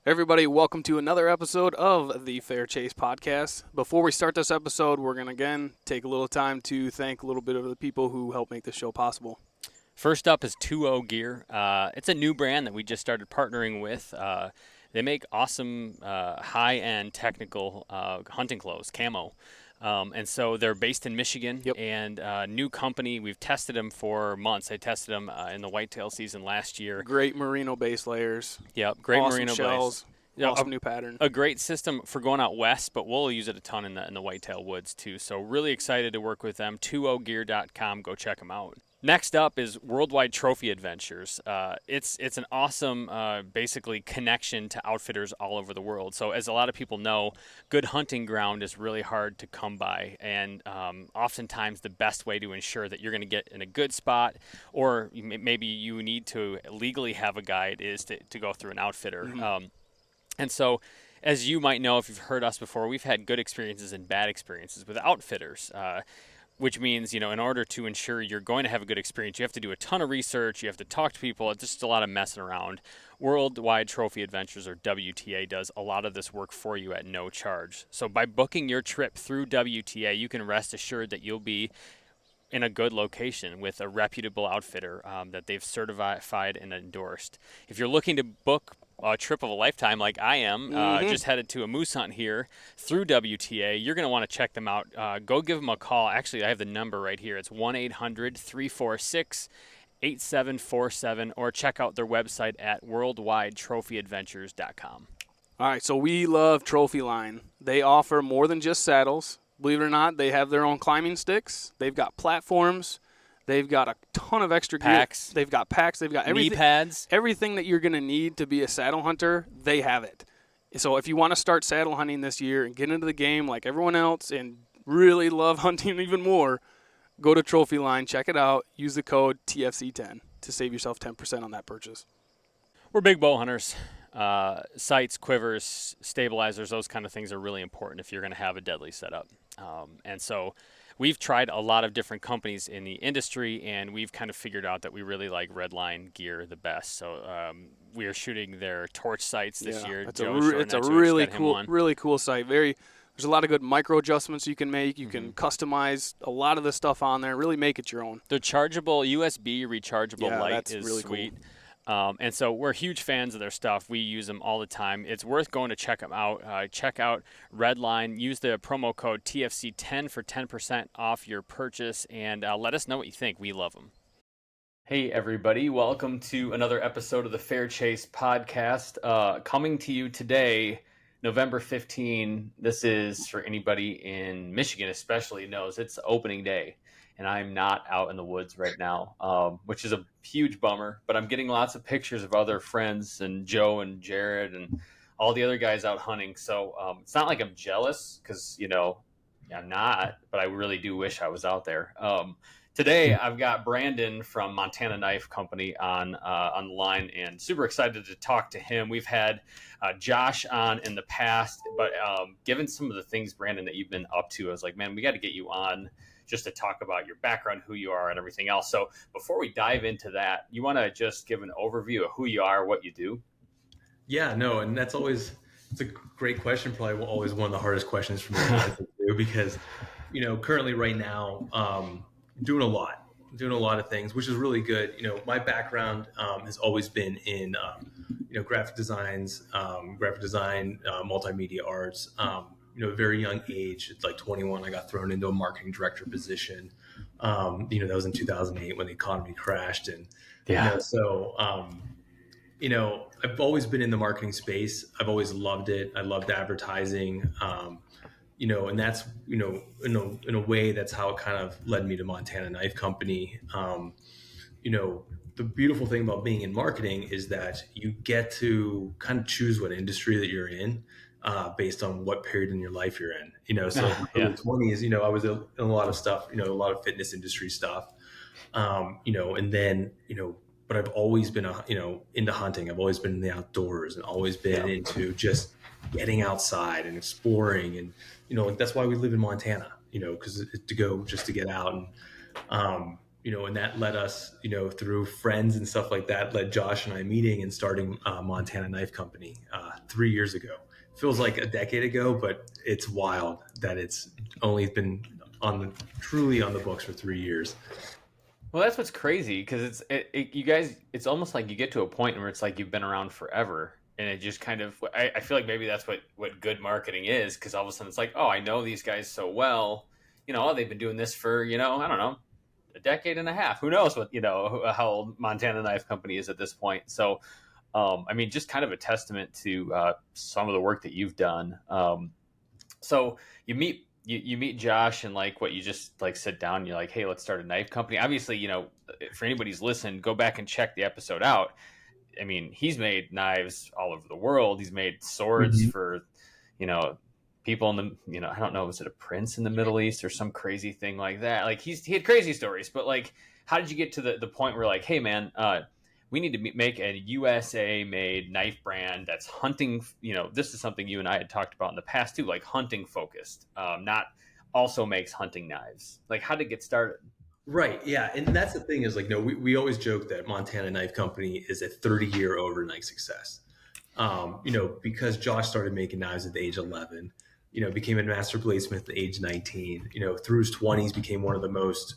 Everybody, welcome to another episode of the Fair Chase podcast. Before we start this episode, we're going to again take a little time to thank a little bit of the people who help make this show possible. First up is 2O Gear. It's a new brand that we just started partnering with. They make awesome high-end technical hunting clothes, camo. And so they're based in Michigan, and new company. We've tested them for months. I tested them in the whitetail season last year. Great merino base layers. Yep, great awesome merino shells. base. Awesome new pattern. A great system for going out west, but we'll use it a ton in the whitetail woods too. So really excited to work with them. 20gear.com. Go check them out. Next up is Worldwide Trophy Adventures. It's an awesome, basically, connection to outfitters all over the world. So as a lot of people know, good hunting ground is really hard to come by. And oftentimes the best way to ensure that you're going to get in a good spot, or maybe you need to legally have a guide, is to go through an outfitter. Mm-hmm. And so, as you might know if you've heard us before, we've had good experiences and bad experiences with outfitters. Which means, in order to ensure you're going to have a good experience, you have to do a ton of research, you have to talk to people, it's just a lot of messing around. Worldwide Trophy Adventures, or WTA, does a lot of this work for you at no charge. So by booking your trip through WTA, you can rest assured that you'll be in a good location with a reputable outfitter that they've certified and endorsed. If you're looking to book a trip of a lifetime like I am, just headed to a moose hunt here through WTA, you're going to want to check them out. Go give them a call. Actually, I have the number right here. It's 1-800-346-8747, or check out their website at worldwidetrophyadventures.com. All right, so we love Trophy Line. They offer more than just saddles. Believe it or not, they have their own climbing sticks. They've got platforms. They've got a ton of extra packs. gear. They've got packs. They've got everything. Knee pads. Everything that you're going to need to be a saddle hunter, they have it. So if you want to start saddle hunting this year and get into the game like everyone else and really love hunting even more, go to Trophy Line, check it out, use the code TFC10 to save yourself 10% on that purchase. We're big bow hunters. Sights, quivers, stabilizers, those kind of things are really important if you're going to have a deadly setup. And so we've tried a lot of different companies in the industry, and we've kind of figured out that we really like Redline gear the best. So we are shooting their torch sights this year. It's a really cool sight. There's a lot of good micro adjustments you can make. You can customize a lot of the stuff on there. Really make it your own. The chargeable USB rechargeable light is really sweet. Cool. And so we're huge fans of their stuff. We use them all the time. It's worth going to check them out. Check out Redline. Use the promo code TFC10 for 10% off your purchase, and let us know what you think. We love them. Hey, everybody. Welcome to another episode of the Fair Chase podcast. Coming to you today, November 15. This is, for anybody in Michigan especially, knows it's opening day. And I'm not out in the woods right now, which is a huge bummer. But I'm getting lots of pictures of other friends and Joe and Jared and all the other guys out hunting. So it's not like I'm jealous because, I'm not. But I really do wish I was out there. Today, I've got Brandon from Montana Knife Company on the line, and super excited to talk to him. We've had Josh on in the past, but given some of the things, Brandon, that you've been up to, I was like, man, we got to get you on just to talk about your background, who you are, and everything else. So before we dive into that, you want to just give an overview of who you are, what you do? Yeah, no, and it's a great question. Probably always one of the hardest questions for me to do because, currently right now, doing a lot of things, which is really good. My background has always been in, graphic design, multimedia arts. A very young age, it's like 21, I got thrown into a marketing director position. That was in 2008 when the economy crashed. And, I've always been in the marketing space. I've always loved it. I loved advertising. And that's, in a way, that's how it kind of led me to Montana Knife Company. The beautiful thing about being in marketing is that you get to kind of choose what industry that you're in. Based on what period in your life you're in, so in the 20s, I was in a lot of stuff, a lot of fitness industry stuff, and then, but I've always been, into hunting. I've always been in the outdoors and always been into just getting outside and exploring. And, that's why we live in Montana, because to get out. And, and that led us, through friends and stuff like that, led Josh and I meeting and starting Montana Knife Company 3 years ago. Feels like a decade ago, but it's wild that it's only been truly on the books for 3 years. Well, that's what's crazy because you guys. It's almost like you get to a point where it's like you've been around forever, and it just kind of. I feel like maybe that's what good marketing is, because all of a sudden it's like, oh, I know these guys so well. They've been doing this for I don't know, a decade and a half. Who knows what how old Montana Knife Company is at this point. So, I mean, just kind of a testament to some of the work that you've done. So you meet Josh, and like what you just like sit down and you're like, hey, let's start a knife company. Obviously, for anybody who's listened, go back and check the episode out. I mean, he's made knives all over the world. He's made swords for, people in the, I don't know, was it a prince in the Middle East or some crazy thing like that? Like he had crazy stories, but like, how did you get to the point where like, hey man, we need to make a USA made knife brand that's hunting. This is something you and I had talked about in the past too, like hunting focused, not also makes hunting knives. Like how to get started. Right. Yeah. And that's the thing is like, we always joke that Montana Knife Company is a 30-year overnight success. Because Josh started making knives at the age of 11, became a master bladesmith at the age 19, through his 20s, became one of the most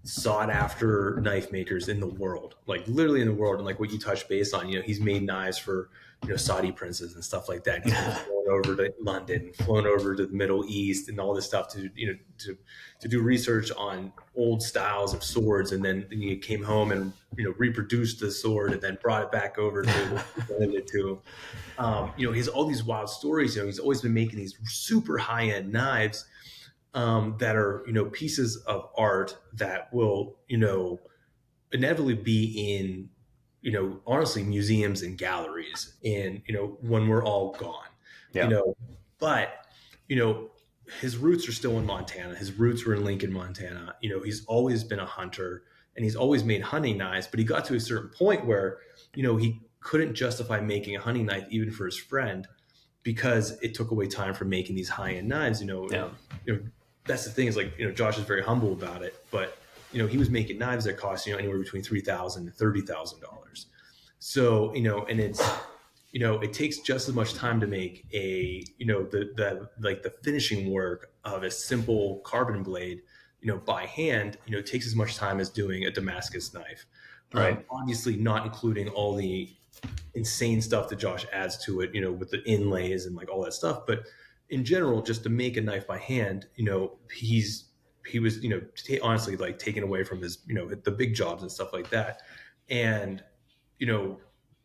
sought after knife makers in the world, like literally in the world. And like what you touched base on, he's made knives for, Saudi princes and stuff like that. He's flown over to London, flown over to the Middle East and all this stuff to do research on old styles of swords. And then he came home and, reproduced the sword and then brought it back over to it to him. He has all these wild stories. He's always been making these super high end knives that are, pieces of art that will, inevitably be in, honestly, museums and galleries and, when we're all gone, but, his roots are still in Montana. His roots were in Lincoln, Montana. He's always been a hunter and he's always made hunting knives, but he got to a certain point where, he couldn't justify making a hunting knife even for his friend because it took away time from making these high-end knives. That's the thing is like, Josh is very humble about it, but he was making knives that cost, anywhere between $3,000 and $30,000. So, and it's, it takes just as much time to make a, the finishing work of a simple carbon blade, by hand, it takes as much time as doing a Damascus knife. Right. Obviously not including all the insane stuff that Josh adds to it, with the inlays and like all that stuff. But in general, just to make a knife by hand, he was, honestly like taken away from his, the big jobs and stuff like that. And,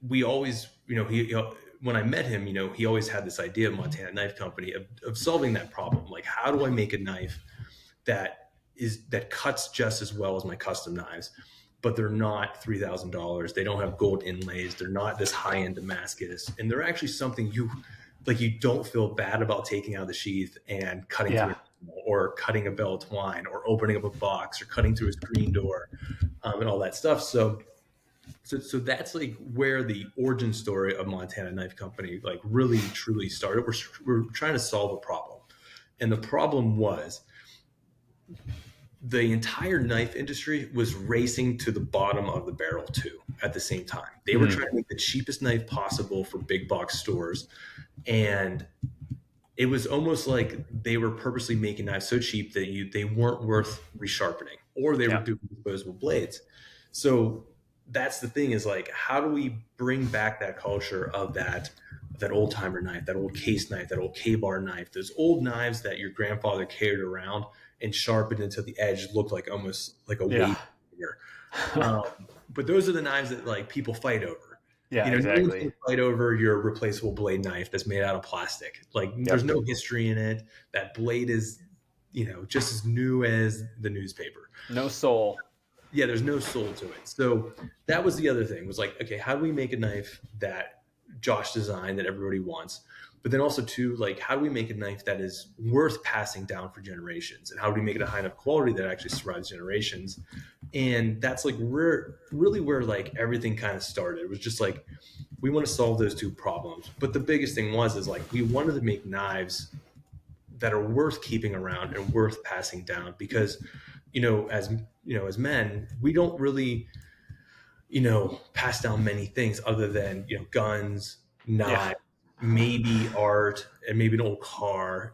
we always, when I met him, he always had this idea of Montana Knife Company of solving that problem. Like, how do I make a knife that cuts just as well as my custom knives, but they're not $3,000. They don't have gold inlays. They're not this high-end Damascus. And they're actually something you don't feel bad about taking out of the sheath and cutting through or cutting a bell of twine or opening up a box or cutting through a screen door and all that stuff. So that's like where the origin story of Montana Knife Company like really truly started. We're trying to solve a problem. And the problem was the entire knife industry was racing to the bottom of the barrel too at the same time. They were trying to make the cheapest knife possible for big box stores. And it was almost like they were purposely making knives so cheap that they weren't worth resharpening, or they were doing disposable blades. So that's the thing is like, how do we bring back that culture of that old timer knife, that old case knife, that old K-bar knife, those old knives that your grandfather carried around and sharpened until the edge looked like almost like a weight finger. But those are the knives that like people fight over. Exactly. You fight over your replaceable blade knife that's made out of plastic. Like there's no history in it. That blade is, just as new as the newspaper. No soul. Yeah, there's no soul to it. So that was the other thing was like, okay, how do we make a knife that Josh designed that everybody wants? But then also too, like, how do we make a knife that is worth passing down for generations? And how do we make it a high enough quality that actually survives generations? And that's like really where like everything kind of started. It was just like, we want to solve those two problems. But the biggest thing is like, we wanted to make knives that are worth keeping around and worth passing down because, as men, we don't really, pass down many things other than, guns, Yeah. knives, maybe art, and maybe an old car.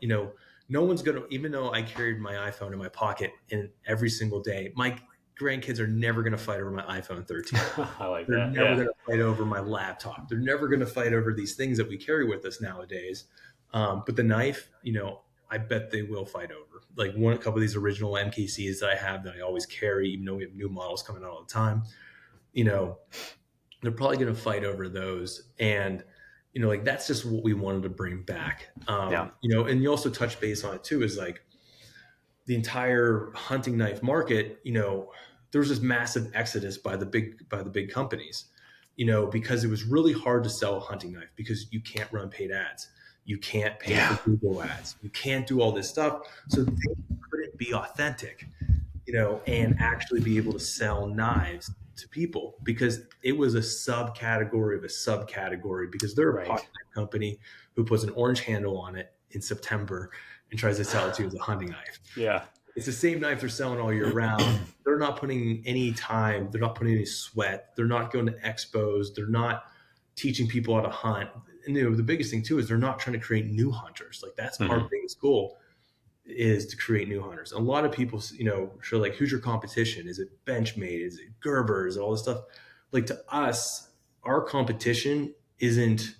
No one's going to, even though I carried my iPhone in my pocket in every single day, my grandkids are never going to fight over my iPhone 13. I like They're that. never Yeah. going to fight over my laptop. They're never going to fight over these things that we carry with us nowadays. But the knife, I bet they will fight over. Like a couple of these original MKCs that I have that I always carry, even though we have new models coming out all the time. They're probably going to fight over those. And, like that's just what we wanted to bring back. Yeah. And you also touch base on it too, is like the entire hunting knife market, there was this massive exodus by the big companies, because it was really hard to sell a hunting knife because you can't run paid ads. You can't pay for Google ads. You can't do all this stuff. So they couldn't be authentic, and actually be able to sell knives to people because it was a subcategory of a subcategory because they're a Right. pocket knife company who puts an orange handle on it in September and tries to sell it to you as a hunting knife. Yeah. It's the same knife they're selling all year round. They're not putting any time. They're not putting any sweat. They're not going to expos. They're not teaching people how to hunt. And the biggest thing too is they're not trying to create new hunters. Like that's our biggest goal, is to create new hunters. A lot of people, show like, who's your competition? Is it Benchmade? Is it Gerber? Is it all this stuff? Like to us, our competition isn't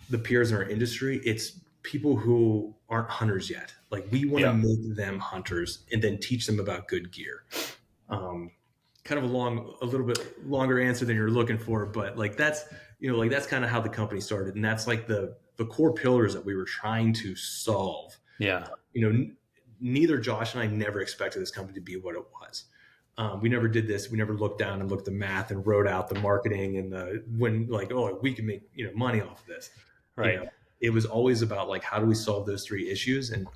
the peers in our industry. It's people who aren't hunters yet. Like we want to make them hunters and then teach them about good gear. Kind of a little bit longer answer than you're looking for, but like that's kind of how the company started, and that's like the core pillars that we were trying to solve. Yeah. Neither Josh and I never expected this company to be what it was. We never did this. We never looked down and looked at the math and wrote out the marketing and we can make money off of this. Right. It was always about like, how do we solve those three issues? And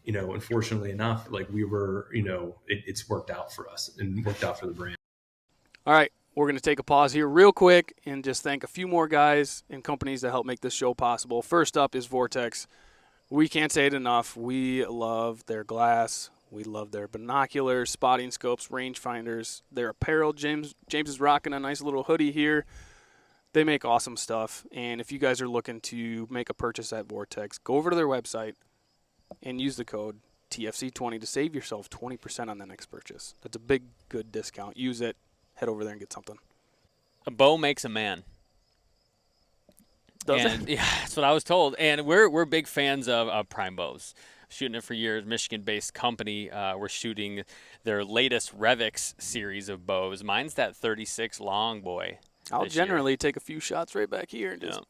unfortunately enough, like we were, it's worked out for us and worked out for the brand. All right, we're going to take a pause here real quick and just thank a few more guys and companies that help make this show possible. First up is Vortex. We can't say it enough. We love their glass. We love their binoculars, spotting scopes, rangefinders, their apparel. James is rocking a nice little hoodie here. They make awesome stuff. And if you guys are looking to make a purchase at Vortex, go over to their website and use the code TFC20 to save yourself 20% on the next purchase. That's a big, good discount. Use it. Head over there and get something. A bow makes a man. Does and, it? Yeah, that's what I was told. And we're big fans of Prime Bows. Shooting it for years, Michigan-based company. We're shooting their latest Revix series of bows. Mine's that 36 long boy. I'll generally take a few shots right back here and just.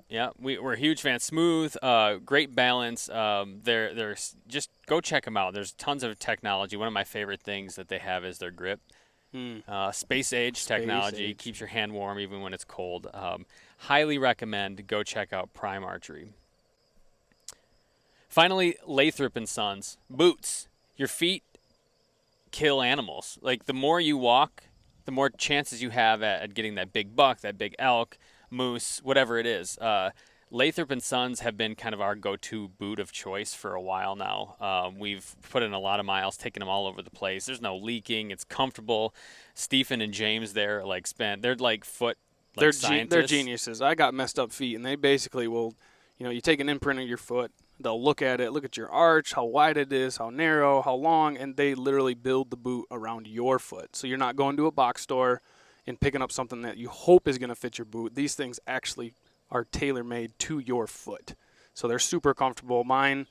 Yeah, we're huge fans. Smooth, great balance. They're just go check them out. There's tons of technology. One of my favorite things that they have is their grip. Space age technology keeps your hand warm even when it's cold. Highly recommend. Go check out Prime Archery. Finally, Lathrop and Sons boots. Your feet kill animals. Like the more you walk, the more chances you have at getting that big buck, that big elk, moose, whatever it is. Lathrop and Sons have been kind of our go-to boot of choice for a while now. We've put in a lot of miles, taken them all over the place. There's no leaking. It's comfortable. Stephen and James there they're like foot scientists. They're geniuses. I got messed up feet, and they basically will, you take an imprint of your foot. They'll look at it, look at your arch, how wide it is, how narrow, how long, and they literally build the boot around your foot. So you're not going to a box store and picking up something that you hope is going to fit your boot. These things actually are tailor-made to your foot. So they're super comfortable. Mine,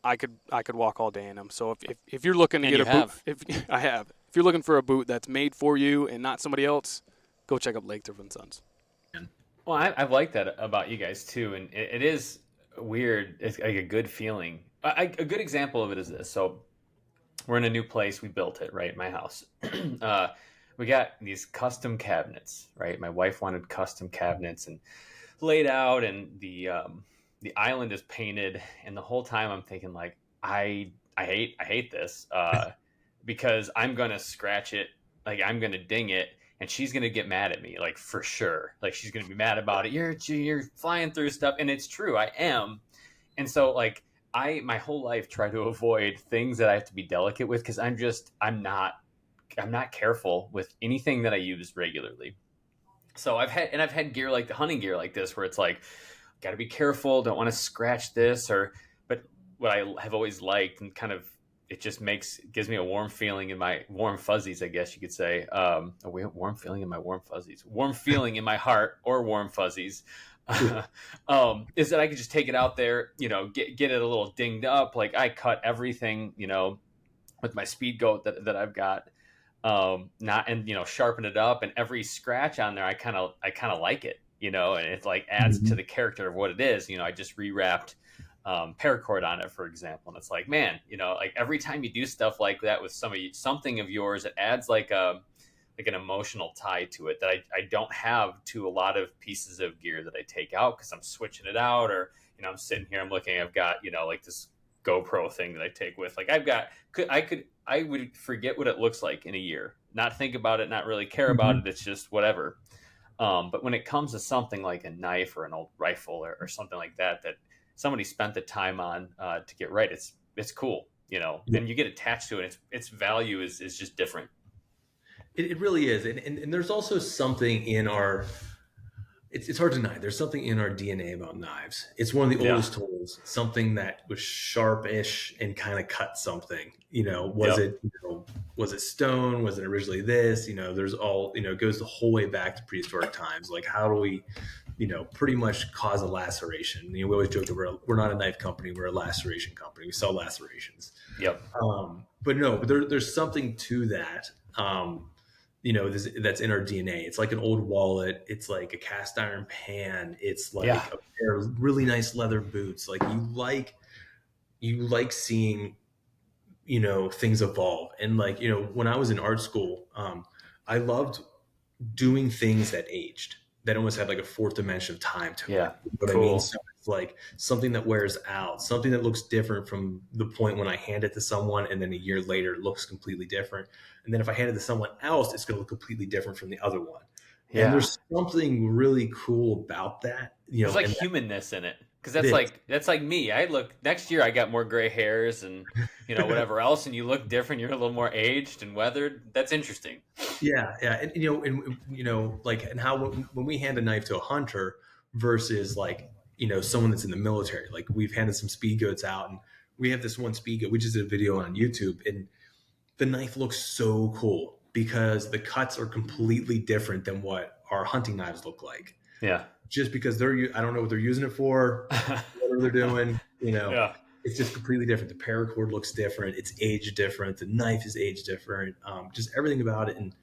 I could walk all day in them. So if you're looking to get a boot, if you're looking for a boot that's made for you and not somebody else, go check out Lathrop and Sons. Well, I've liked that about you guys too, and it is weird. It's like a good feeling. A good example of it is this. So we're in a new place. We built it, right? My house. We got these custom cabinets, right? My wife wanted custom cabinets and laid out, and the island is painted. And the whole time I'm thinking like, I hate this because I'm gonna scratch it, like I'm gonna ding it, and she's gonna get mad at me, like for sure. Like she's gonna be mad about it. You're flying through stuff, and it's true, I am. And so like my whole life try to avoid things that I have to be delicate with, because I'm not careful with anything that I use regularly. So I've had gear like the hunting gear like this, where it's like, got to be careful, don't want to scratch this, but what I have always liked, and kind of, it just gives me a warm feeling in my warm fuzzies, I guess you could say. A warm feeling in my warm fuzzies, warm feeling in my heart, or warm fuzzies. Is that I could just take it out there, get it a little dinged up. Like, I cut everything, with my speed goat that I've got, not, and sharpen it up, and every scratch on there, I kind of like it, and it like adds to the character of what it is. I just rewrapped paracord on it, for example, and it's like, man, like every time you do stuff like that with something of yours, it adds like an emotional tie to it that I don't have to a lot of pieces of gear that I take out, because I'm switching it out, or I'm sitting here, I'm looking, I've got like this GoPro thing that I take with, like, I would forget what it looks like in a year, not think about it, not really care about it. It's just whatever. But when it comes to something like a knife or an old rifle, or something like that somebody spent the time on to get right, it's cool, and you get attached to it. Its value is just different. It really is. And there's also something in it's hard to deny. There's something in our DNA about knives. It's one of the oldest tools, something that was sharpish and kind of cut something, was it stone? Was it originally this? There's all, it goes the whole way back to prehistoric times. Like, how do we, pretty much cause a laceration? We always joke that we're not a knife company. We're a laceration company. We sell lacerations. Yep. But there's something to that. That's in our DNA. It's like an old wallet. It's like a cast iron pan. It's like a pair of really nice leather boots. Like, you like seeing, things evolve. And like, when I was in art school, I loved doing things that aged, that almost had like a fourth dimension of time to it. What cool. I mean? So it's like something that wears out, something that looks different from the point when I hand it to someone, and then a year later it looks completely different. And then if I hand it to someone else, it's going to look completely different from the other one. Yeah. And there's something really cool about that. There's like humanness in it. Because that's like me. Next year I got more gray hairs and whatever else, and you look different. You're a little more aged and weathered. That's interesting. Yeah, and like, and how when we hand a knife to a hunter versus like someone that's in the military, like we've handed some speed goats out, and we have this one speed goat. We just did a video on YouTube, and the knife looks so cool because the cuts are completely different than what our hunting knives look like. Yeah. Just because I don't know what they're using it for, what they're doing, It's just completely different. The paracord looks different. It's aged different. The knife is aged different. Just everything about it. And,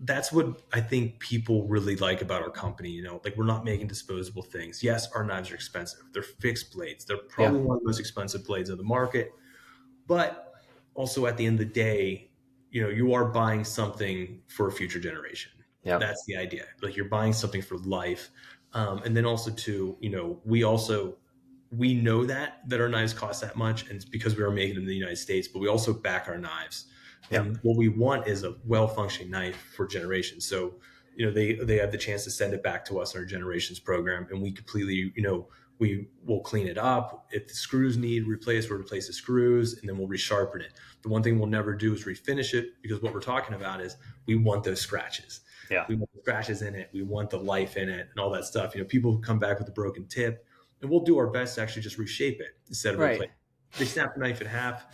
that's what I think people really like about our company. Like, we're not making disposable things. Yes, our knives are expensive. They're fixed blades. They're probably one of the most expensive blades on the market. But also at the end of the day, you are buying something for a future generation. Yep. That's the idea. Like, you're buying something for life. And then also too, we know that our knives cost that much, and it's because we are making them in the United States, but we also back our knives. Yep. And what we want is a well-functioning knife for generations. So, they have the chance to send it back to us in our generations program, and we completely, we will clean it up. If the screws need replaced, we'll replace the screws, and then we'll resharpen it. The one thing we'll never do is refinish it, because what we're talking about is we want those scratches. Yeah. We want the scratches in it. We want the life in it and all that stuff. People who come back with a broken tip, and we'll do our best to actually just reshape it instead of replace. They snap the knife in half,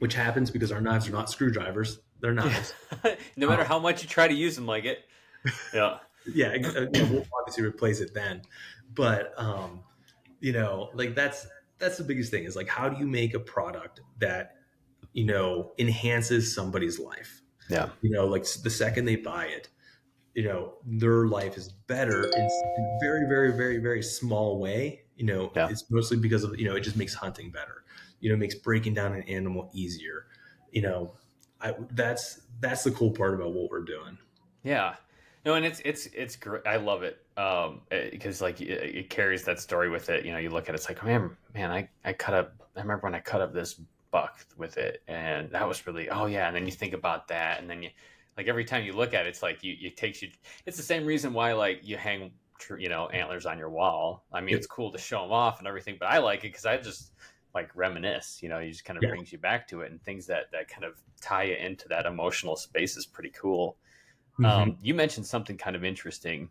which happens because our knives are not screwdrivers. They're knives. No matter how much you try to use them like it. Yeah. Yeah. We'll obviously replace it then. But, like that's the biggest thing, is like, how do you make a product that, enhances somebody's life? Yeah. Like the second they buy it, their life is better in a very, very, very, very small way. It's mostly because of, it just makes hunting better. It makes breaking down an animal easier. That's the cool part about what we're doing. Yeah. No, and it's great. I love it. Because like it carries that story with it. You look at it, it's like, man, I remember when I cut up this buck with it, and that was really, and then you think about that, and then you, like, every time you look at it, it's like it takes you. It's the same reason why, like, you hang antlers on your wall. I mean, it's cool to show them off and everything, but I like it because I just like reminisce. You just kind of Yeah. brings you back to it, and things that kind of tie you into that emotional space is pretty cool. You mentioned something kind of interesting.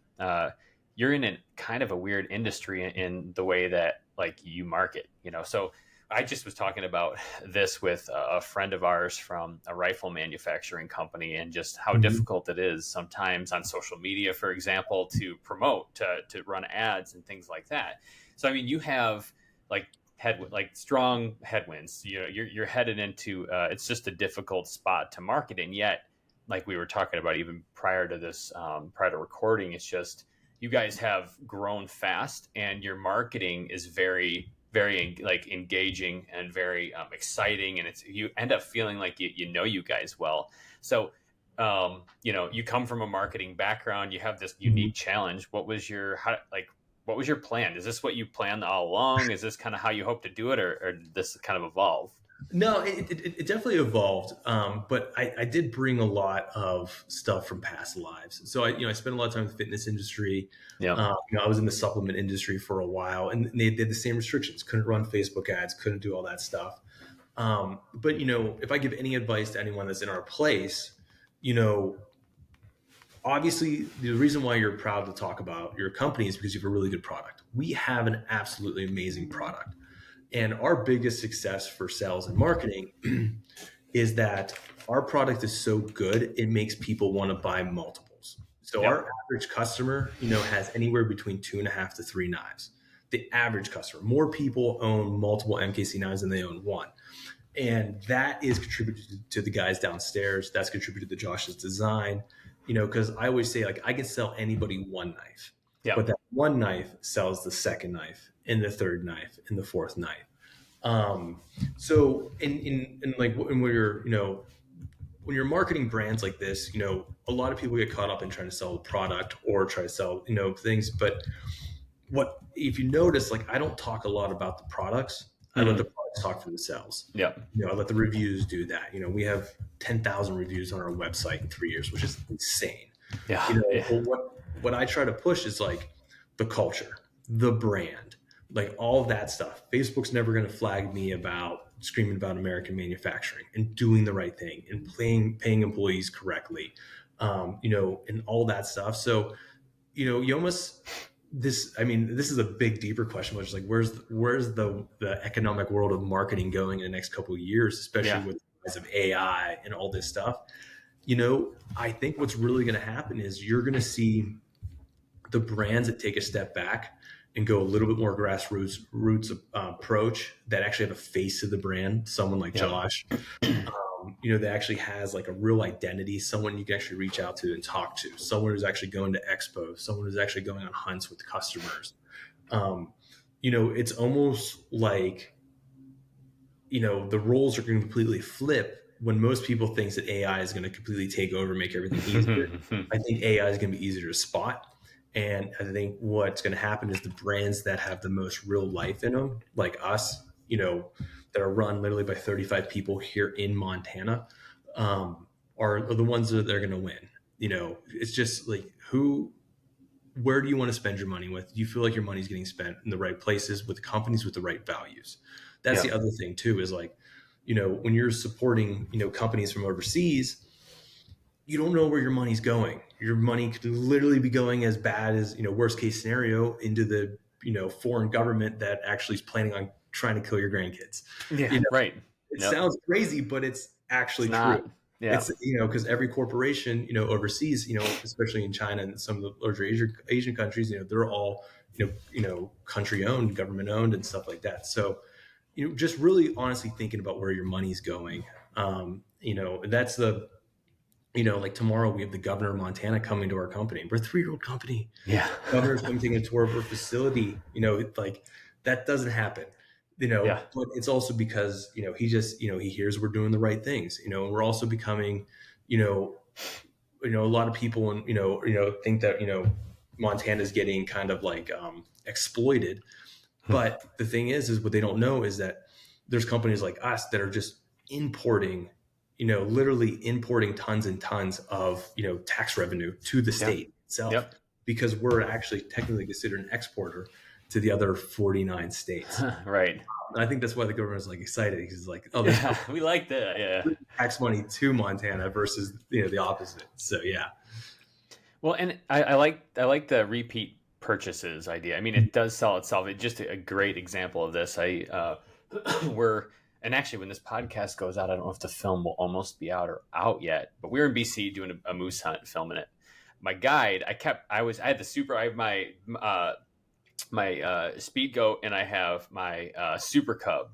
You're in a kind of a weird industry in the way that like you market, so I just was talking about this with a friend of ours from a rifle manufacturing company, and just how difficult it is sometimes on social media, for example, to promote, to run ads and things like that. So, I mean, you have like strong headwinds, you're headed into, it's just a difficult spot to market in, yet like we were talking about even prior to this, prior to recording, it's just, you guys have grown fast and your marketing is very, very like engaging and very exciting, and you end up feeling like you guys well. So you come from a marketing background, you have this unique challenge. What was your plan? Is this what you planned all along? Is this kind of how you hope to do it, or did this kind of evolve? No, it definitely evolved. But I did bring a lot of stuff from past lives. So I spent a lot of time in the fitness industry. Yeah. I was in the supplement industry for a while, and they did the same restrictions. Couldn't run Facebook ads, couldn't do all that stuff. But if I give any advice to anyone that's in our place, obviously the reason why you're proud to talk about your company is because you have a really good product. We have an absolutely amazing product. And our biggest success for sales and marketing is that our product is so good, it makes people want to buy multiples. So our average customer, has anywhere between 2.5 to 3 knives. The average customer, more people own multiple MKC knives than they own one. And that is contributed to the guys downstairs. That's contributed to Josh's design, because I always say, like, I can sell anybody one knife, but that one knife sells the second knife and the third knife and the fourth knife. So when you're marketing brands like this, a lot of people get caught up in trying to sell a product or try to sell, things. But if you notice, like, I don't talk a lot about the products. I let the products talk for themselves. Yeah. I let the reviews do that. We have 10,000 reviews on our website in 3 years, which is insane. Yeah. What I try to push is like the culture, the brand, like all of that stuff. Facebook's never going to flag me about screaming about American manufacturing and doing the right thing and paying employees correctly, and all that stuff. So, you almost, this is a big, deeper question, which is like, where's the economic world of marketing going in the next couple of years, especially with the rise of AI and all this stuff. I think what's really going to happen is you're going to see the brands that take a step back and go a little bit more grassroots approach, that actually have a face to the brand. Someone like Josh, that actually has like a real identity, someone you can actually reach out to and talk to, someone who's actually going to expos, someone who's actually going on hunts with customers. It's almost like, the roles are going to completely flip when most people think that AI is going to completely take over, make everything easier. I think AI is going to be easier to spot. And I think what's going to happen is the brands that have the most real life in them, like us, that are run literally by 35 people here in Montana, are the ones that they're going to win. It's just like, where do you want to spend your money with? Do you feel like your money's getting spent in the right places with companies with the right values? That's the other thing too, is like, when you're supporting, companies from overseas, you don't know where your money's going. Your money could literally be going as bad as, worst case scenario, into the, foreign government that actually is planning on trying to kill your grandkids. Yeah. Right. It sounds crazy, but it's actually true. Yeah. It's, because every corporation, overseas, especially in China and some of the larger Asian countries, they're all, country owned, government owned and stuff like that. So, just really honestly thinking about where your money's going. That's the, like tomorrow we have the governor of Montana coming to our company. We're a 3-year-old company. Yeah. Governor's coming taking a tour of our facility. Like that doesn't happen, but it's also because, he just, he hears we're doing the right things, and we're also becoming, a lot of people, and, think that, Montana is getting kind of like, exploited. But the thing is what they don't know is that there's companies like us that are just importing, literally importing tons and tons of, tax revenue to the state itself. because we're actually technically considered an exporter to the other 49 states. Right. And I think that's why the government is like excited. He's like, oh, Yeah, we like that. Yeah. tax money to Montana versus the opposite. So yeah. Well, and I like the repeat purchases idea. I mean, it does sell itself. It's just a great example of this. And actually, when this podcast goes out, I don't know if the film will almost be out or out yet. But we were in BC doing a moose hunt, filming it. My guide, I had the super. I have my speed goat, and I have my super cub.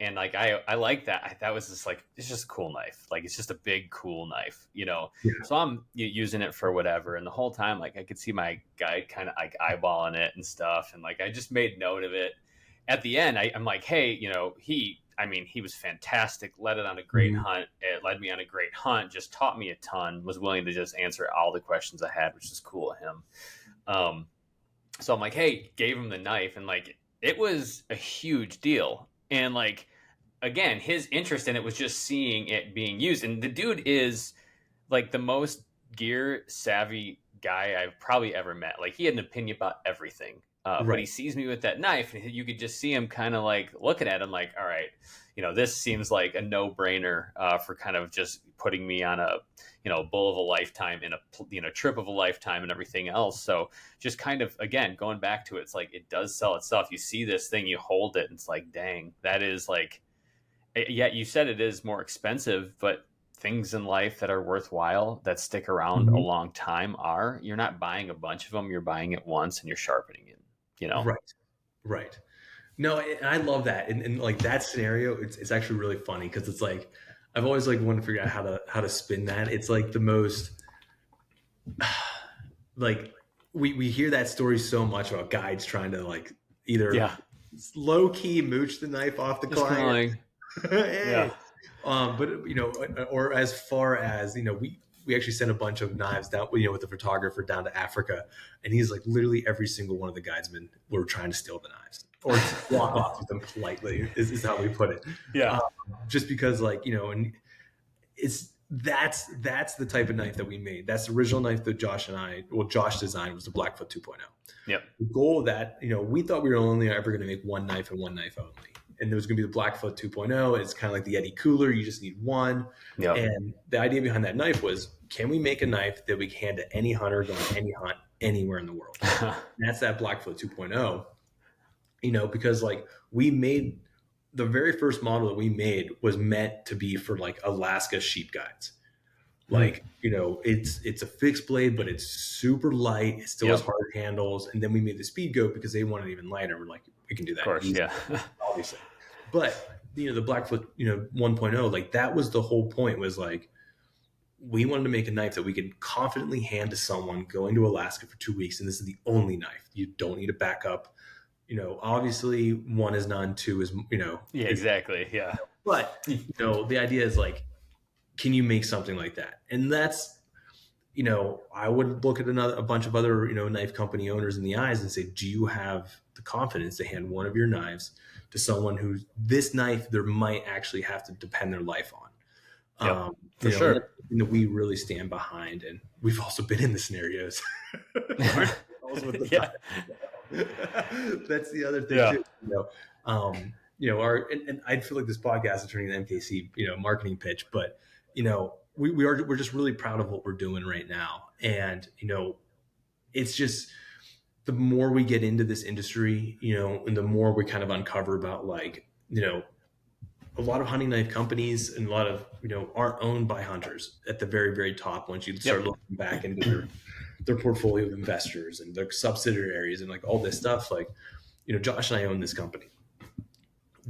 And like I like that. That was just like, it's just a cool knife. Like, it's just a big cool knife, Yeah. So I'm using it for whatever. And the whole time, like, I could see my guide kind of like eyeballing it and stuff. And like, I just made note of it. At the end, I'm like, hey, he was fantastic. Led it on a great hunt. It led me on a great hunt. Just taught me a ton. Was willing to just answer all the questions I had, which is cool of him. So I'm like, hey, gave him the knife, and like, it was a huge deal. And like, again, his interest in it was just seeing it being used. And the dude is like the most gear savvy guy I've probably ever met. Like, he had an opinion about everything. But he sees me with that knife, and you could just see him kind of like looking at him like, all right, this seems like a no-brainer for kind of just putting me on a, bull of a lifetime in a, trip of a lifetime and everything else. So just kind of, again, going back to it, it's like, it does sell itself. You see this thing, you hold it, and it's like, dang, that is like, yeah, you said it is more expensive, but things in life that are worthwhile, that stick around a long time you're not buying a bunch of them. You're buying it once and you're sharpening it, Right. No, I love that. And like that scenario, it's actually really funny because it's like, I've always like wanted to figure out how to spin that. It's like the most, like we hear that story so much about guides trying to like either low key mooch the knife off the client. Hey. But or as far as, we actually sent a bunch of knives down, with the photographer down to Africa, and he's like, literally every single one of the guidesmen were trying to steal the knives or walk off with them politely is how we put it. Yeah. Just because and that's the type of knife that we made. That's the original knife that Josh designed, was the Blackfoot 2.0. Yep. The goal of that, we thought we were only ever going to make one knife and one knife only. And there was going to be the Blackfoot 2.0. It's kind of like the Yeti Cooler. You just need one. Yep. And the idea behind that knife was, can we make a knife that we can hand to any hunter going any hunt anywhere in the world? That's that Blackfoot 2.0, because like we made the very first model that we made was meant to be for like Alaska sheep guides. Like, it's a fixed blade, but it's super light. It still has hard handles. And then we made the Speed Goat because they wanted it even lighter. We're like, we can do that. Of course, easily, obviously. But, the Blackfoot, 1.0, like that was the whole point, was like, we wanted to make a knife that we could confidently hand to someone going to Alaska for 2 weeks. And this is the only knife. You don't need a backup. Obviously one is none, two is, Yeah, exactly. Yeah. But, the idea is like, can you make something like that? And that's, I would look at a bunch of other, knife company owners in the eyes and say, do you have the confidence to hand one of your knives to someone who this knife, there might actually have to depend their life on? For sure. We really stand behind, and we've also been in the scenarios. That's the other thing too. And I feel like this podcast is turning an MKC, marketing pitch, but we're just really proud of what we're doing right now. And, it's just, the more we get into this industry, and the more we kind of uncover about like, a lot of hunting knife companies and a lot of, aren't owned by hunters at the very, very top. Once you start looking back into their portfolio of investors and their subsidiaries and like all this stuff, like, Josh and I own this company.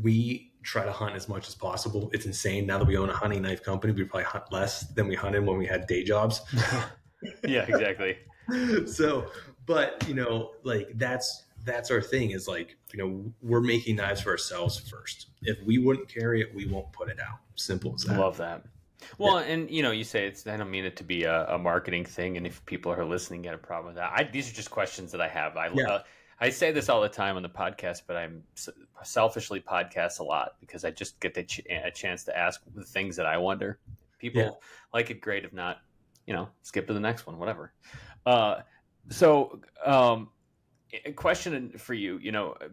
We try to hunt as much as possible. It's insane. Now that we own a hunting knife company, we probably hunt less than we hunted when we had day jobs. Yeah, exactly. So, but, like that's our thing, is like, we're making knives for ourselves first. If we wouldn't carry it, we won't put it out. Simple as that. Love that. Well, and you say I don't mean it to be a marketing thing. And if people are listening, get a problem with that. These are just questions that I have. I say this all the time on the podcast, but I'm selfishly podcast a lot because I just get a chance to ask the things that I wonder. People like it, great. If not, skip to the next one, whatever. So, a question for you.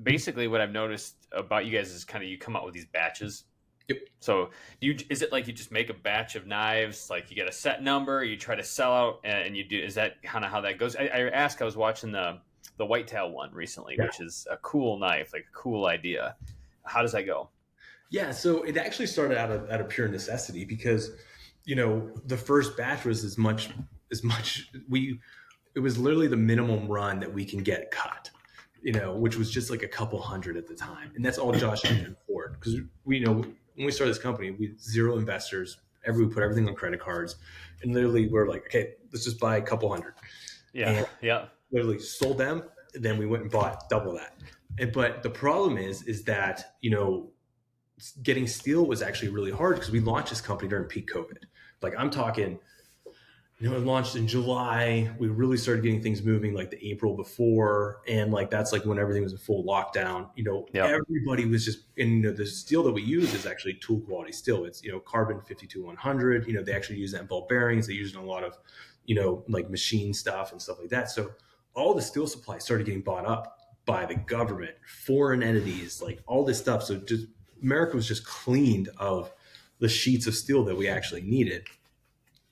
Basically, what I've noticed about you guys is kind of you come out with these batches. Yep. So, is it like you just make a batch of knives, like you get a set number, you try to sell out, and you do? Is that kind of how that goes? I was watching the whitetail one recently, Yeah. which is a cool knife, like a cool idea. How does that go? Yeah, so it actually started out of pure necessity because, the first batch was as much it was literally the minimum run that we can get cut, which was just like a couple hundred at the time, and that's all Josh can afford because when we started this company, we had zero investors. We put everything on credit cards, and literally we're like, okay, let's just buy a couple hundred. Yeah, And yeah. literally sold them. And then we went and bought double that. But the problem is that getting steel was actually really hard because we launched this company during peak COVID. Like I'm talking, it launched in July. We really started getting things moving like the April before. And like, that's like when everything was in full lockdown, Yep. everybody was just, and the steel that we use is actually tool quality steel. It's, carbon 52-100, they actually use that in ball bearings. They use it in a lot of, like machine stuff and stuff like that. So all the steel supply started getting bought up by the government, foreign entities, like all this stuff. So just America was just cleaned of the sheets of steel that we actually needed.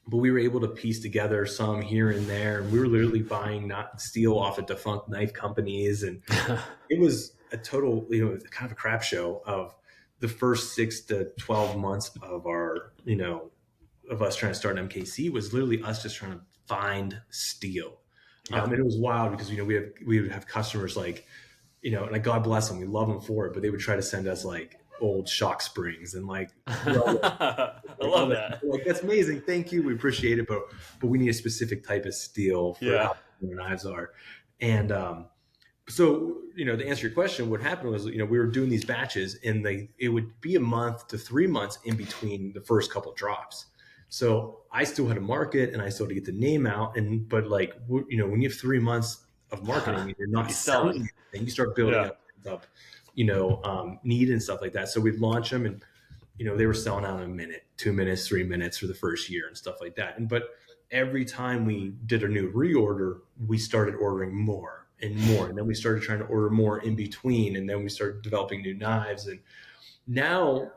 But we were able to piece together some here and there. And we were literally buying not steel off of defunct knife companies. And it was a total, kind of a crap show of the first 6 to 12 months of our, of us trying to start an MKC was literally us just trying to find steel. And it was wild because, we would have customers like, and like, God bless them, we love them for it, but they would try to send us like old shock springs and like, I love that. like, that's amazing. Thank you. We appreciate it. But we need a specific type of steel for how our knives are. And, so, to answer your question, what happened was, we were doing these batches and it would be a month to 3 months in between the first couple drops. So I still had to market and I still had to get the name out. But like, when you have 3 months of marketing and you're not selling it, then you start building up, need and stuff like that. So we'd launch them and, they were selling out in a minute, 2 minutes, 3 minutes for the first year and stuff like that. But every time we did a new reorder, we started ordering more and more. And then we started trying to order more in between. And then we started developing new knives. And now,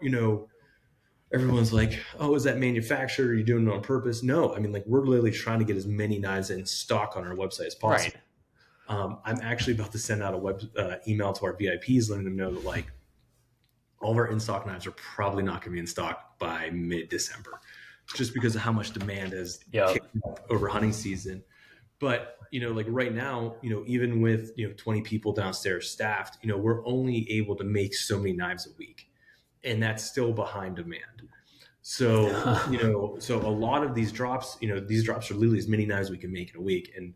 everyone's like, oh, is that manufactured? Are you doing it on purpose? No. I mean, like, we're literally trying to get as many knives in stock on our website as possible. Right. I'm actually about to send out a email to our VIPs, letting them know that like all of our in-stock knives are probably not going to be in stock by mid-December, just because of how much demand has kicked up over hunting season. But, like right now, even with, 20 people downstairs staffed, we're only able to make so many knives a week. And that's still behind demand. So, so a lot of these drops are literally as many knives we can make in a week. And,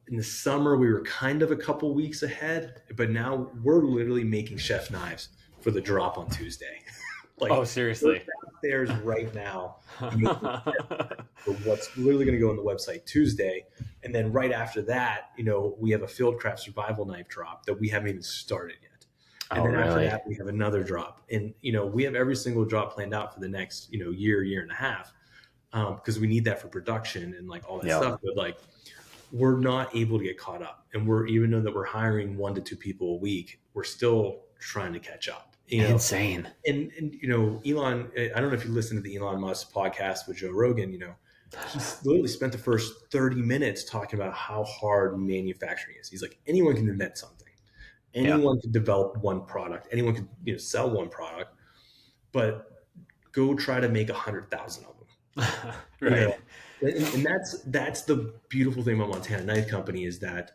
in the summer, we were kind of a couple weeks ahead, but now we're literally making chef knives for the drop on Tuesday. Like, oh, seriously? We're downstairs right now for what's literally going to go on the website Tuesday. And then right after that, we have a Fieldcraft survival knife drop that we haven't even started yet. And then after that, we have another drop. And, we have every single drop planned out for the next, year and a half, because we need that for production and like all that stuff. But like, we're not able to get caught up. And even though that we're hiring 1 to 2 people a week, we're still trying to catch up. Insane. And Elon, I don't know if you listen to the Elon Musk podcast with Joe Rogan, he literally spent the first 30 minutes talking about how hard manufacturing is. He's like, anyone can invent something. Anyone could develop one product. Anyone could, sell one product, but go try to make 100,000 of them. Right. And that's the beautiful thing about Montana Knife Company is that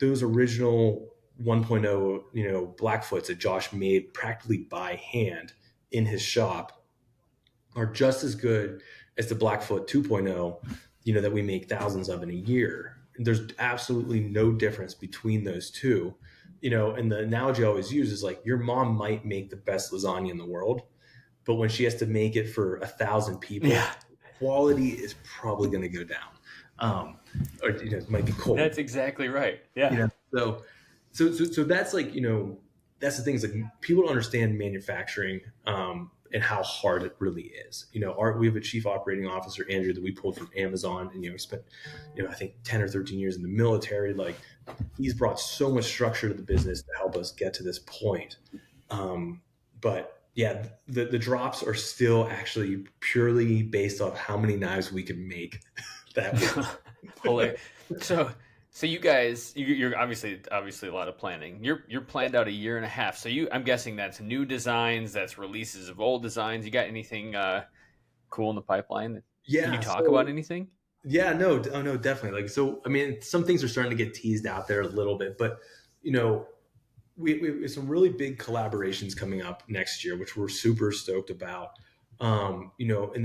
those original 1.0, Blackfoots that Josh made practically by hand in his shop are just as good as the Blackfoot 2.0, that we make thousands of in a year. There's absolutely no difference between those two. And the analogy I always use is like your mom might make the best lasagna in the world, but when she has to make it for 1,000 people, quality is probably going to go down. Or it might be cold. That's exactly right. Yeah. So that's like, that's the thing is like people don't understand manufacturing. and how hard it really is. We have a chief operating officer, Andrew, that we pulled from Amazon, and he spent, I think 10 or 13 years in the military. Like, he's brought so much structure to the business to help us get to this point. But yeah, the drops are still actually purely based off how many knives we can make that Hilarious. So you guys, you're obviously a lot of planning. You're planned out a year and a half. So I'm guessing that's new designs, that's releases of old designs. You got anything cool in the pipeline? Yeah. Can you talk about anything? Yeah, no, no, definitely. Like, so, I mean, some things are starting to get teased out there a little bit, but we have some really big collaborations coming up next year, which we're super stoked about. And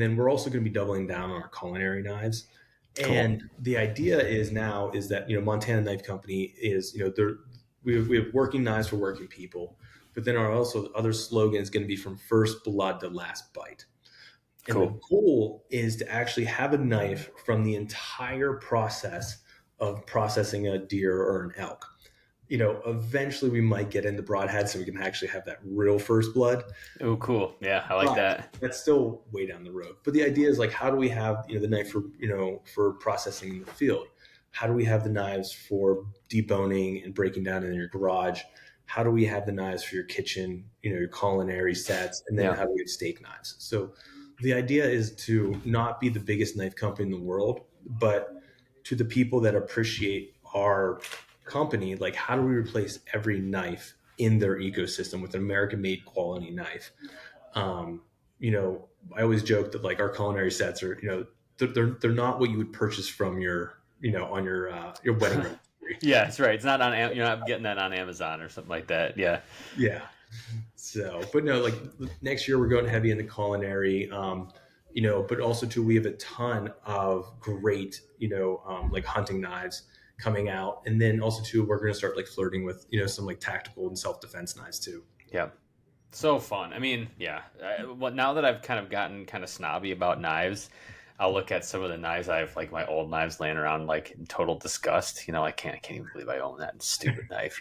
then we're also going to be doubling down on our culinary knives. Cool. And the idea is that, Montana Knife Company is, we have working knives for working people, but then our also other slogan is going to be from first blood to last bite. And cool. The goal is to actually have a knife from the entire process of processing a deer or an elk. Eventually we might get into broadhead so we can actually have that real first blood. Oh, cool. Yeah, I like that. That's still way down the road. But the idea is, like, how do we have, the knife for processing in the field? How do we have the knives for deboning and breaking down in your garage? How do we have the knives for your kitchen, your culinary sets? And then how do we have steak knives? So the idea is to not be the biggest knife company in the world, but to the people that appreciate our company, like, how do we replace every knife in their ecosystem with an American-made quality knife? I always joke that, like, our culinary sets are, they're not what you would purchase from your wedding ring. Yeah, that's right. It's not on. You're not getting that on Amazon or something like that. Yeah. Yeah. So, but no, like, next year we're going heavy into culinary. But also too, we have a ton of great, like, hunting knives coming out, and then also too, we're going to start, like, flirting with, some, like, tactical and self-defense knives too. Yeah. So fun. I mean, yeah. Well, now that I've kind of gotten kind of snobby about knives, I'll look at some of the knives I have, like my old knives laying around, like, in total disgust. I can't even believe I own that stupid knife.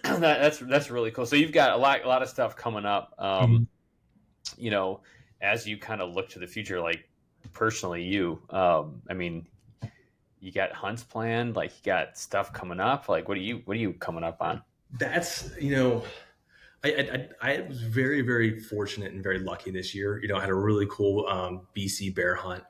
That's really cool. So you've got a lot of stuff coming up. As you kind of look to the future, like, personally, I mean, you got hunts planned, like, you got stuff coming up. Like, what are you coming up on? That's, I was very, very fortunate and very lucky this year. I had a really cool BC bear hunt.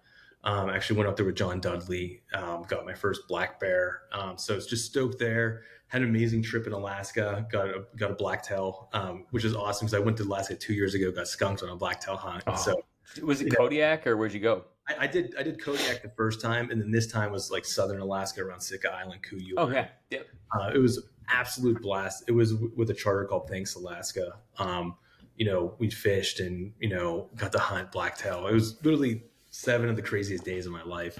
Actually went up there with John Dudley, got my first black bear. So it's just stoked there. Had an amazing trip in Alaska, got a blacktail, which is awesome because I went to Alaska 2 years ago, got skunked on a blacktail hunt. Oh. So was it Kodiak or where'd you go? I did Kodiak the first time, and then this time was, like, southern Alaska around Sitka Island, Kuyu. Oh yeah, yep. It was absolute blast. It was with a charter called Thanks Alaska. We fished and got to hunt blacktail. It was literally 7 of the craziest days of my life.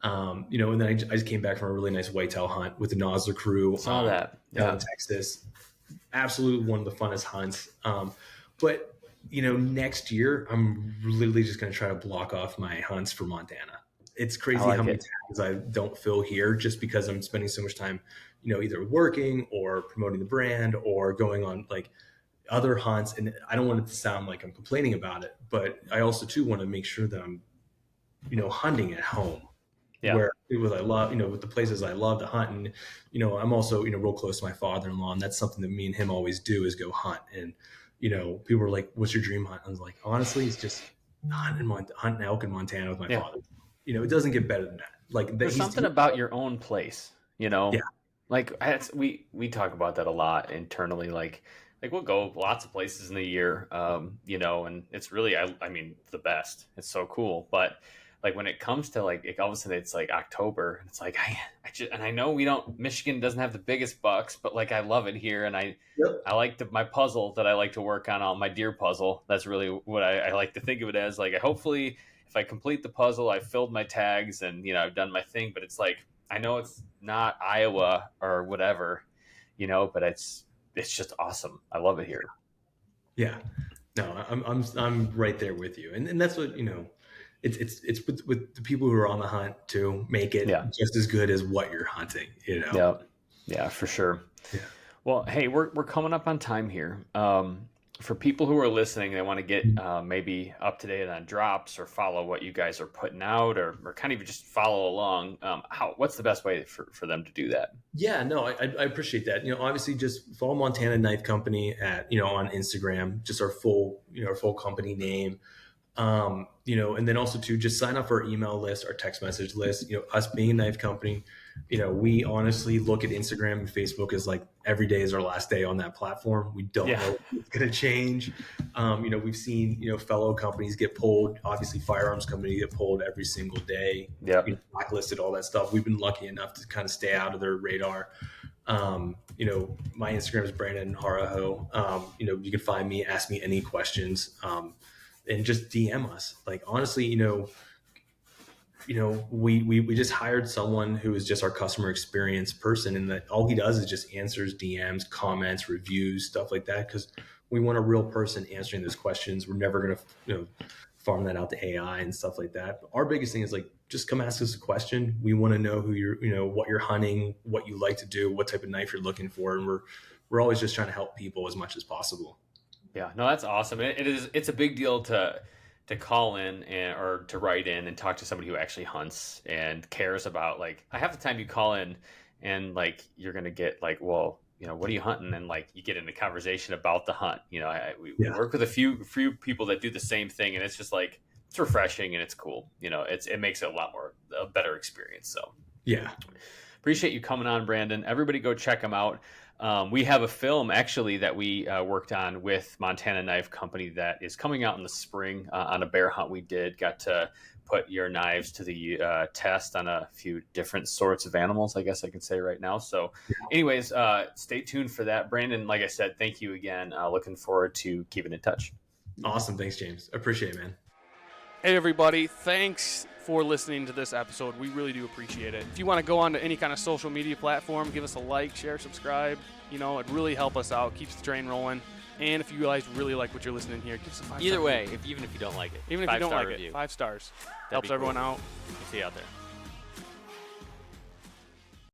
And then I just came back from a really nice whitetail hunt with the Nosler crew. Saw that down in Texas. Absolutely one of the funnest hunts. But next year I'm literally just going to try to block off my hunts for Montana. It's crazy how many tags I don't fill here just because I'm spending so much time, either working or promoting the brand or going on, like, other hunts. And I don't want it to sound like I'm complaining about it, but I also too want to make sure that I'm, hunting at home. Yeah. Where I love, with the places I love to hunt. And, I'm also, real close to my father-in-law, and that's something that me and him always do is go hunt. And, people were like, what's your dream hunt? I was like, honestly, it's just hunting elk in Montana with my father. It doesn't get better than that. Like, there's something about your own place, Yeah. Like, we talk about that a lot internally. Like we'll go lots of places in the year, and it's really, I mean, the best. It's so cool. But, like, when it comes to, like, all of a sudden it's like October, and it's like, I know Michigan doesn't have the biggest bucks, but, like, I love it here. And I like my puzzle that I like to work on my deer puzzle. That's really what I like to think of it as. Like, hopefully if I complete the puzzle, I filled my tags and, I've done my thing, but it's like, I know it's not Iowa or whatever, but it's just awesome. I love it here. Yeah, no, I'm right there with you. And that's what, it's with the people who are on the hunt to make it just as good as what you're hunting, Yeah, for sure. Yeah. Well, hey, we're coming up on time here. for people who are listening, they want to get maybe up to date on drops or follow what you guys are putting out, or kind of just follow along. What's the best way for them to do that? Yeah, no, I appreciate that. Obviously just follow Montana Knife Company at, on Instagram, just our full company name. And then also to just sign up for our email list, our text message list. Us being a knife company, we honestly look at Instagram and Facebook as like every day is our last day on that platform. We don't know what's going to change. We've seen, fellow companies get pulled. Obviously, firearms companies get pulled every single day. Yeah, blacklisted, all that stuff. We've been lucky enough to kind of stay out of their radar. My Instagram is Brandon Horobo. You can find me, ask me any questions. And just DM us. Like, honestly, we just hired someone who is just our customer experience person, and that all he does is just answers DMs, comments, reviews, stuff like that. Because we want a real person answering those questions. We're never going to, farm that out to AI and stuff like that. But our biggest thing is like, just come ask us a question. We want to know who you're, what you're hunting, what you like to do, what type of knife you're looking for, and we're always just trying to help people as much as possible. Yeah, no, that's awesome. It's a big deal to call in or to write in and talk to somebody who actually hunts and cares about, like, half the time you call in and like you're going to get like, well, what are you hunting? And like you get into conversation about the hunt. We work with a few people that do the same thing, and it's just like, it's refreshing and it's cool. It makes it a better experience. So yeah. Appreciate you coming on, Brandon. Everybody go check them out. We have a film actually that we worked on with Montana Knife Company that is coming out in the spring on a bear hunt we did. Got to put your knives to the test on a few different sorts of animals, I guess I can say right now. So anyways, stay tuned for that. Brandon, like I said, thank you again. Looking forward to keeping in touch. Awesome. Thanks, James. Appreciate it, man. Hey, everybody. Thanks for listening to this episode. We really do appreciate it. If you want to go on to any kind of social media platform, give us a like, share, subscribe. It'd really help us out, keeps the train rolling. And if you guys really like what you're listening here, give us a 5-star Either way, review. even if you don't like it. Even if you don't like review. it, 5 stars. That'd Helps be everyone cool. out. We'll see you out there.